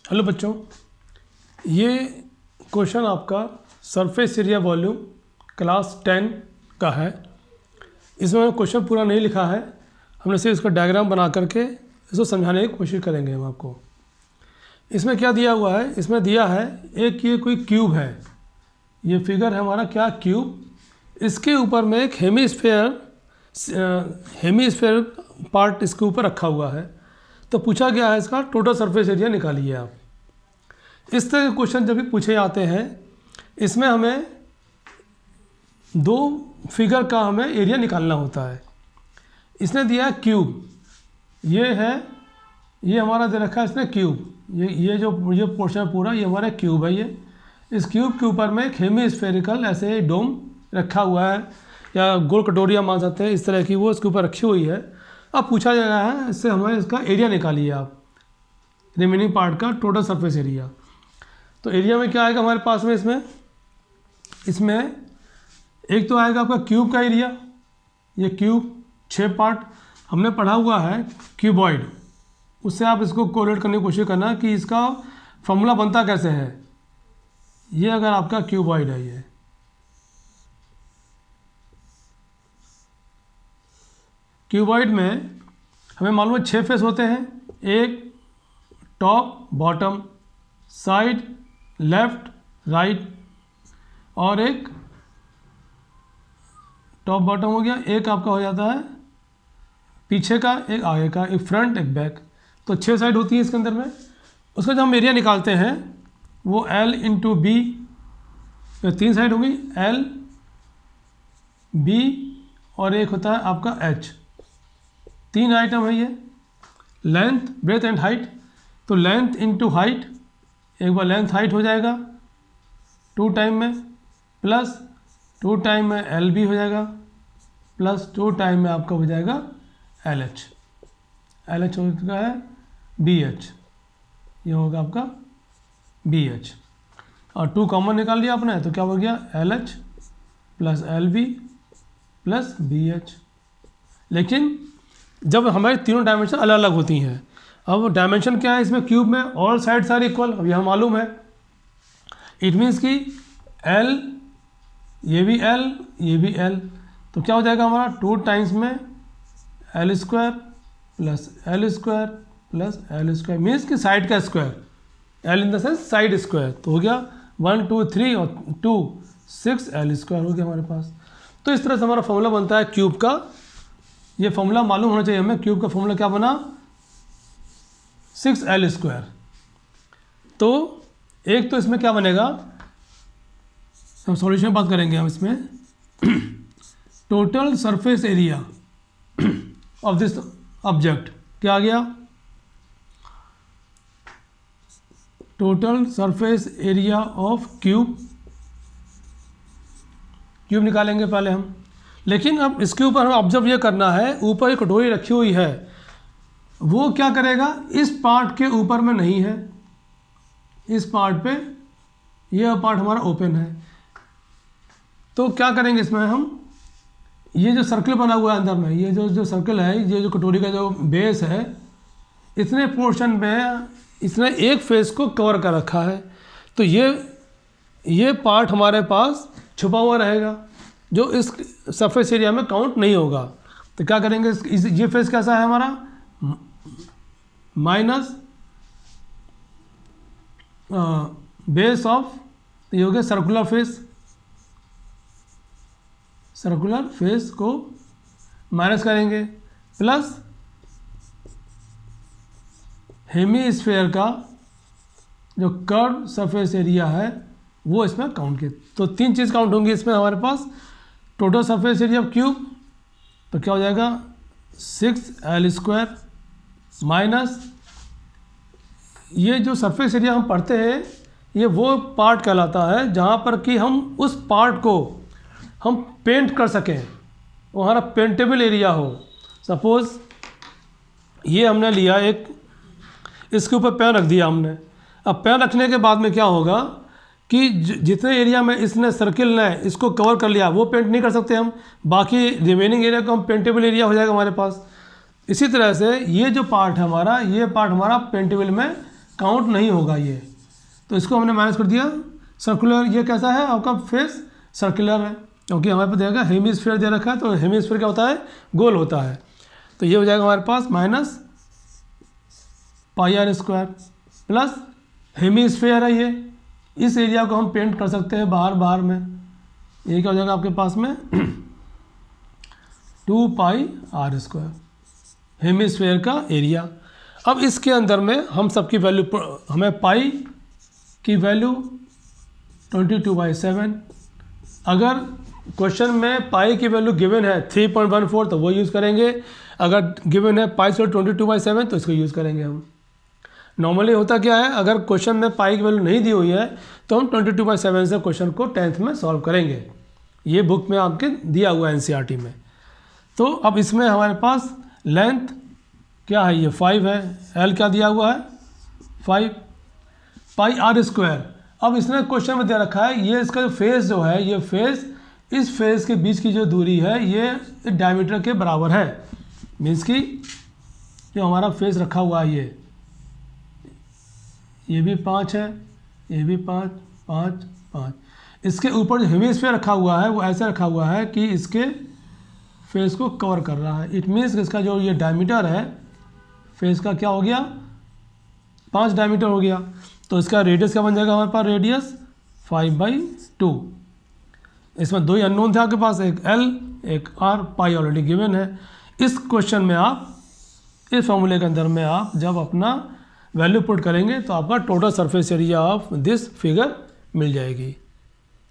Hello बच्चों, ये question आपका सरफेस एरिया वॉल्यूम क्लास 10 का है। इसमें क्वेश्चन पूरा नहीं लिखा है, हमने सिर्फ इसका डायग्राम बना करके इसको समझाने की कोशिश करेंगे हम आपको। इसमें क्या दिया हुआ है, इसमें दिया है एक ये कोई क्यूब है, ये फिगर है हमारा क्या क्यूब। इसके ऊपर में एक हेमीस्फेयर पार्ट इसके ऊपर रखा हुआ है। तो पूछा गया है इसका टोटल सरफेस एरिया निकालिए आप। इस तरह के क्वेश्चन जब भी पूछे जाते हैं, इसमें हमें दो फिगर का हमें एरिया निकालना होता है। इसने दिया है क्यूब, ये है, ये हमारा दे रखा है इसने क्यूब, ये पोर्शन है पूरा, ये हमारा क्यूब है। ये इस क्यूब के ऊपर में एक हेमीस्फेरिकल ऐसे डोम रखा हुआ है, या गोल कटोरिया मान सकते हैं, इस तरह की वो इसके ऊपर रखी हुई है। अब पूछा जा रहा है इससे हमें इसका एरिया निकालिए आप, रिमेनिंग पार्ट का टोटल सरफेस एरिया। तो एरिया में क्या आएगा हमारे पास में, इसमें एक तो आएगा आपका क्यूब का एरिया, ये क्यूब 6 पार्ट हमने पढ़ा हुआ है क्यूबॉइड, उससे आप इसको कोरिलेट करने की कोशिश करना कि इसका फॉर्मूला बनता कैसे है। ये अगर आपका क्यूबॉइड है, ये क्यूबॉइड में हमें मालूम है 6 फेस होते हैं, एक top bottom side left right, और एक टॉप बॉटम हो गया, एक आपका हो जाता है पीछे का, एक आगे का, एक फ्रंट एक बैक। तो 6 साइड होती है इसके अंदर में। उसका जब हम एरिया निकालते हैं वो L इंटू बी, 3 साइड होंगी L B, और एक होता है आपका H। 3 आइटम है ये, लेंथ ब्रेथ एंड हाइट। तो लेंथ इंटू हाइट, एक बार लेंथ हाइट हो जाएगा 2 टाइम में, प्लस 2 टाइम में LB हो जाएगा, प्लस 2 टाइम में आपका हो जाएगा LH हो चुका है BH, ये होगा आपका BH। और 2 कॉमन निकाल लिया आपने, तो क्या हो गया LH plus LB plus BH। लेकिन जब हमारी तीनों डायमेंशन अलग अलग होती हैं, अब डायमेंशन क्या है इसमें क्यूब में, ऑल साइड्स आर इक्वल, अब यह मालूम है। इट मीन्स कि L, ये भी L ये भी L, तो क्या हो जाएगा हमारा 2 टाइम्स में L square plus L square plus L square, means कि साइड का square, L in the sense side square. तो हो गया 1 2 3 और 2 6 L स्क्वायर हो गया हमारे पास। तो इस तरह से हमारा फॉर्मूला बनता है क्यूब का। ये फॉर्मूला मालूम होना चाहिए हमें, क्यूब का फॉर्मूला क्या बना 6L स्क्वायर। तो एक तो इसमें क्या बनेगा, हम सॉल्यूशन बात करेंगे हम इसमें total surface area of this object क्या आ गया, total surface area of cube निकालेंगे पहले हम। लेकिन अब इसके ऊपर हमें ऑब्जर्व ये करना है, ऊपर एक कटोरी रखी हुई है, वो क्या करेगा इस पार्ट के ऊपर में नहीं है, इस पार्ट पे, यह पार्ट हमारा ओपन है। तो क्या करेंगे इसमें हम, ये जो सर्कल बना हुआ है अंदर में, ये जो सर्कल है, ये जो कटोरी का जो बेस है, इतने पोर्शन में इसने एक फेस को कवर कर रखा है। तो ये पार्ट हमारे पास छुपा हुआ रहेगा, जो इस सरफेस एरिया में काउंट नहीं होगा। तो क्या करेंगे, ये फेस कैसा है हमारा माइनस बेस ऑफ, ये हो गया सर्कुलर फेस को माइनस करेंगे, प्लस हेमीस्फेयर का जो कर्व सरफेस एरिया है वो इसमें काउंट किए। तो 3 चीज़ काउंट होंगी इसमें हमारे पास, total surface area of cube, तो क्या हो जाएगा 6L स्क्वायर, माइनस ये जो सरफेस एरिया हम पढ़ते हैं, ये वो पार्ट कहलाता है जहाँ पर कि हम उस पार्ट को हम पेंट कर सकें, वो हमारा पेंटेबल एरिया हो। सपोज़ ये हमने लिया एक, इसके ऊपर पेन रख दिया हमने। अब पेन रखने के बाद में क्या होगा कि जितने एरिया में इसने सर्किल ने इसको कवर कर लिया वो पेंट नहीं कर सकते हम, बाकी रिमेनिंग एरिया को हम पेंटेबल एरिया हो जाएगा हमारे पास। इसी तरह से ये जो पार्ट है हमारा, ये पार्ट हमारा पेंटेबल में काउंट नहीं होगा ये, तो इसको हमने माइनस कर दिया। सर्कुलर ये कैसा है आपका फेस, सर्कुलर है, क्योंकि हमारे पास देगा हेमिस्फीयर दे रखा है, तो हेमिस्फीयर क्या होता है, गोल होता है। तो ये हो जाएगा हमारे पास minus pi r square plus hemisphere है ये, इस एरिया को हम पेंट कर सकते हैं बाहर बाहर में, ये क्या हो जाएगा आपके पास में 2 पाई आर स्क्वायर हेमिस्फीयर का एरिया। अब इसके अंदर में हम सबकी वैल्यू, हमें पाई की वैल्यू 22/7, अगर क्वेश्चन में पाई की वैल्यू गिवन है 3.14 तो वो यूज़ करेंगे, अगर गिवन है पाई से 22/7 तो इसको यूज़ करेंगे हम। नॉर्मली होता क्या है, अगर क्वेश्चन में पाई की वैल्यू नहीं दी हुई है तो हम 22/7 से क्वेश्चन को 10th में सॉल्व करेंगे, ये बुक में आपके दिया हुआ है NCERT में। तो अब इसमें हमारे पास लेंथ क्या है, ये 5 है, L क्या दिया हुआ है 5 पाई आर स्क्वायर। अब इसने क्वेश्चन में दे रखा है ये इसका जो फेस जो है, ये फेस इस फेस के बीच की जो दूरी है ये डायमीटर के बराबर है, मीन्स कि जो हमारा फेस रखा हुआ है ये भी 5 है, ये भी 5 5 5, इसके ऊपर जो हेमिस्फीयर रखा हुआ है वो ऐसा रखा हुआ है कि इसके फेस को कवर कर रहा है। इट मीन्स इसका जो ये डायमीटर है फेस का क्या हो गया 5 डायमीटर हो गया, तो इसका रेडियस क्या बन जाएगा हमारे पास, रेडियस 5/2। इसमें 2 ही अननोन थे आपके पास, एक L एक R, पाई ऑलरेडी गिवन है। इस क्वेश्चन में आप, इस फॉर्मूले के अंदर में आप जब अपना वैल्यू पुट करेंगे तो आपका total surface area of this figure मिल जाएगी।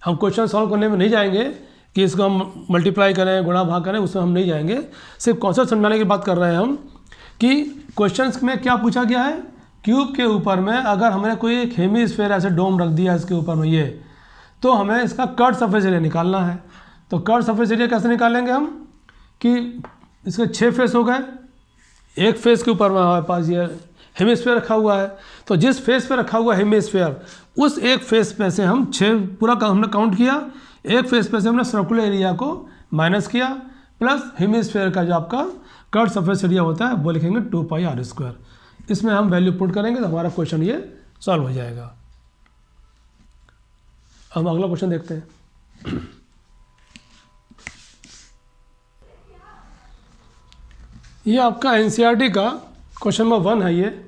हम क्वेश्चन सॉल्व करने में नहीं जाएंगे कि इसको हम मल्टीप्लाई करें, गुणा भाग करें, उसमें हम नहीं जाएंगे, सिर्फ कॉन्सेप्ट समझाने की बात कर रहे हैं हम कि क्वेश्चंस में क्या पूछा गया है, क्यूब के ऊपर में अगर हमने कोई एक हेमिस्फीयर ऐसे डोम रख दिया इसके ऊपर में ये, तो हमें इसका कर्व सरफेस एरिया निकालना है। तो कर्व सरफेस एरिया कैसे निकालेंगे हम कि इसके 6 फेस हो गए, एक फेस के ऊपर में हमारे पास ये हेमिस्फीयर रखा हुआ है, तो जिस फेस पे रखा हुआ हेमिस्फीयर उस एक फेस पे से हम 6 पूरा हमने काउंट किया, एक फेस पे से हमने सर्कुलर एरिया को माइनस किया प्लस हेमिस्फीयर का जो आपका कर्व सरफेस एरिया होता है वो लिखेंगे 2 पाई आर स्क्वायर। इसमें हम वैल्यू पुट करेंगे तो हमारा क्वेश्चन ये सॉल्व हो जाएगा। हम अगला क्वेश्चन देखते हैं। ये आपका NCERT का क्वेश्चन नंबर 1 है ये।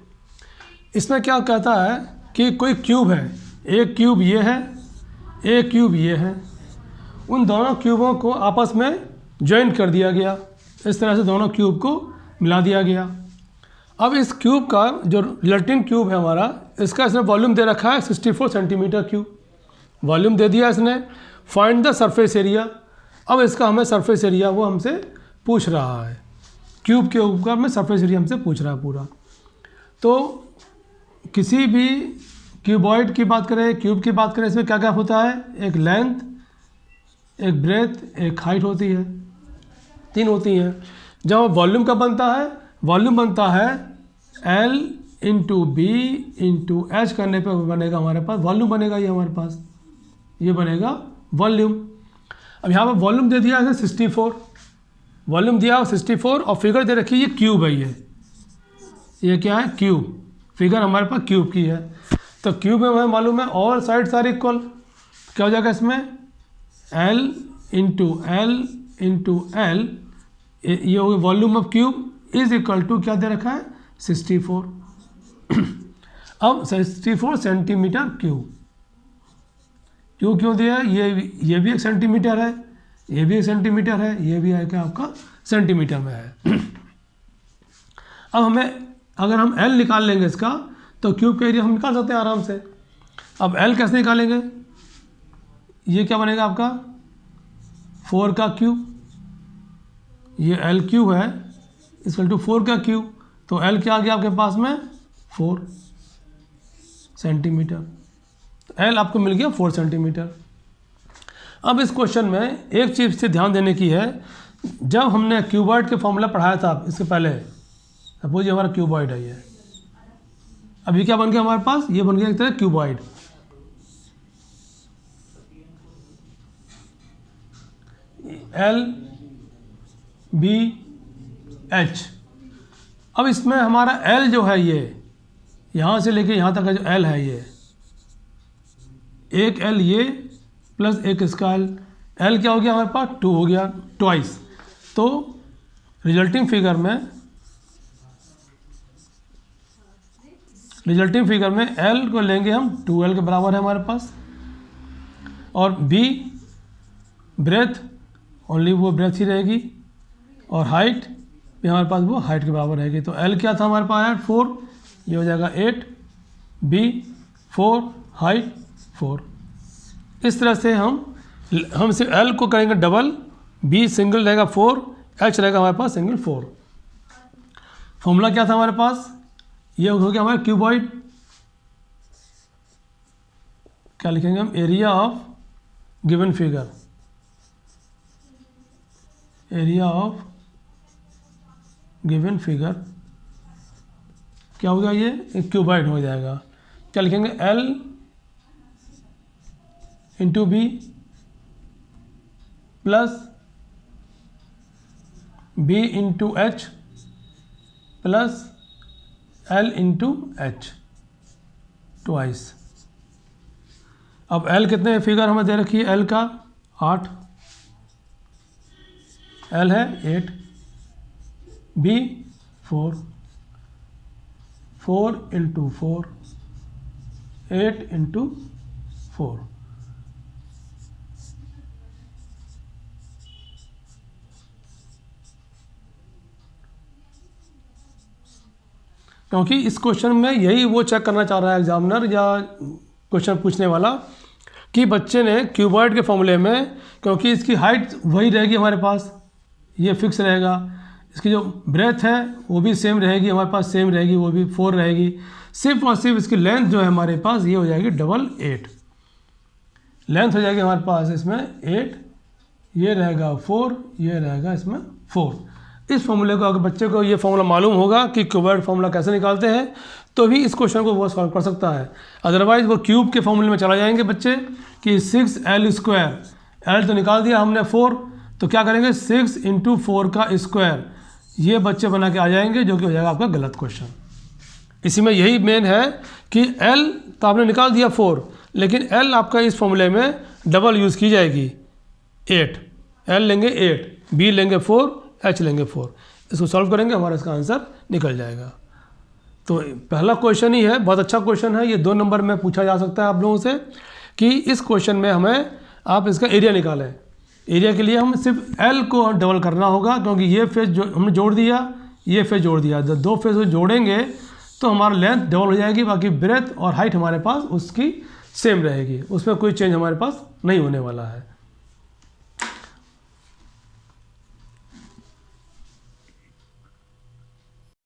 इसमें क्या कहता है कि कोई क्यूब है, एक क्यूब ये है, एक क्यूब ये है, उन दोनों क्यूबों को आपस में जॉइंट कर दिया गया, इस तरह से दोनों क्यूब को मिला दिया गया। अब इस क्यूब का जो रिजल्टिंग क्यूब है हमारा, इसका इसने वॉल्यूम दे रखा है 64 सेंटीमीटर क्यूब, वॉल्यूम दे दिया इसने। फाइंड द सरफेस एरिया, अब इसका हमें सरफेस एरिया वो हमसे पूछ रहा है, क्यूब के ऊपर में सरफेस एरिया हमसे पूछ रहा है पूरा। तो किसी भी क्यूबॉइड की बात करें, क्यूब की बात करें, इसमें क्या क्या होता है, एक लेंथ, एक ब्रेथ, एक हाइट होती है, 3 होती हैं। जब वॉल्यूम का बनता है, वॉल्यूम बनता है L into B into H करने पे बनेगा हमारे पास वॉल्यूम बनेगा, ये हमारे पास ये बनेगा वॉल्यूम। अब यहाँ पर वॉल्यूम दे दिया है 64, वॉल्यूम दिया 64 और फिगर दे रखी है ये क्यूब है, ये क्या है क्यूब, फिगर हमारे पास क्यूब की है। तो क्यूब में हमें मालूम है ऑल साइड्स आर इक्वल, क्या हो जाएगा इसमें L इंटू एल, ये हो गया volume of cube is equal to क्या दे रखा है 64। अब 64 सेंटीमीटर क्यूब, क्यों दिया है, ये भी 1 सेंटीमीटर है, ये भी 1 सेंटीमीटर है, ये भी है क्या आपका सेंटीमीटर में है। अब हमें अगर हम L निकाल लेंगे इसका तो क्यूब का एरिया हम निकाल सकते हैं आराम से। अब L कैसे निकालेंगे, ये क्या बनेगा आपका 4 का क्यूब, ये L क्यूब है इक्वल टू 4 का क्यूब, तो L क्या आ गया आपके पास में 4 सेंटीमीटर, तो L आपको मिल गया 4 सेंटीमीटर। अब इस क्वेश्चन में एक चीज़ से ध्यान देने की है, जब हमने क्यूबॉइड के फॉर्मूला पढ़ाया था इसके पहले, सपोज ये हमारा क्यूबॉइड है, ये अभी क्या बन गया हमारे पास, ये बन गया एक तरह क्यूबॉइड। L B H, अब इसमें हमारा L जो है ये यहाँ से लेके यहाँ तक का जो एल है, ये एक एल ये प्लस एक इसका एल क्या हो गया हमारे पास 2 हो गया ट्वाइस। तो रिजल्टिंग फिगर में एल को लेंगे हम 2l के बराबर है हमारे पास, और बी ब्रेथ ओनली वो ब्रेथ ही रहेगी, और हाइट भी हमारे पास वो हाइट के बराबर रहेगी। तो एल क्या था हमारे पास है 4, ये हो जाएगा 8, बी 4, हाइट 4। इस तरह से हम सिर्फ एल को करेंगे डबल, बी सिंगल रहेगा 4, एच रहेगा हमारे पास सिंगल 4। फॉर्मूला क्या था हमारे पास, ये हो गया हमारा क्यूबॉइड। क्या लिखेंगे हम, area of given figure, area of given figure क्या हो गया, ये क्यूबॉइड हो जाएगा। क्या लिखेंगे, L into B plus B into H plus L into H twice. अब एल कितने फिगर हमें दे रखी है, एल का 8, एल है 8, बी 4, 4 इंटू 4, 8 इंटू 4। क्योंकि इस क्वेश्चन में यही वो चेक करना चाह रहा है एग्जामिनर या क्वेश्चन पूछने वाला, कि बच्चे ने क्यूबॉइड के फॉर्मूले में, क्योंकि इसकी हाइट वही रहेगी हमारे पास, ये फिक्स रहेगा, इसकी जो ब्रेथ है वो भी सेम रहेगी हमारे पास, सेम रहेगी, वो भी 4 रहेगी, सिर्फ और सिर्फ इसकी लेंथ जो है हमारे पास ये हो जाएगी डबल 8, लेंथ हो जाएगी हमारे पास इसमें 8, ये रहेगा 4, ये रहेगा इसमें 4। इस फॉर्मूले को अगर बच्चे को ये फॉर्मूला मालूम होगा कि क्यूबॉइड फॉर्मूला कैसे निकालते हैं, तो भी इस क्वेश्चन को वो सॉल्व कर सकता है। अदरवाइज़ वो क्यूब के फॉर्मूले में चला जाएंगे बच्चे कि 6l², एल तो निकाल दिया हमने 4, तो क्या करेंगे 6 इंटू 4 का स्क्वायर, ये बच्चे बना के आ जाएंगे, जो कि हो जाएगा आपका गलत क्वेश्चन। इसी में यही मेन है कि एल तो आपने निकाल दिया 4, लेकिन एल आपका इस फॉर्मूले में डबल यूज़ की जाएगी 8, एल लेंगे 8, बी लेंगे 4, एच लेंगे 4। इसको सॉल्व करेंगे, हमारा इसका आंसर निकल जाएगा। तो पहला क्वेश्चन ही है, बहुत अच्छा क्वेश्चन है, ये 2 नंबर में पूछा जा सकता है आप लोगों से कि इस क्वेश्चन में हमें आप इसका एरिया निकालें। एरिया के लिए हम सिर्फ एल को डबल करना होगा, क्योंकि ये फेस जो हमने जोड़ दिया, ये फेस जोड़ दिया, जब 2 फेस जोड़ेंगे तो हमारा लेंथ डबल हो जाएगी, बाकी ब्रेथ और हाइट हमारे पास उसकी सेम रहेगी, उसमें कोई चेंज हमारे पास नहीं होने वाला है।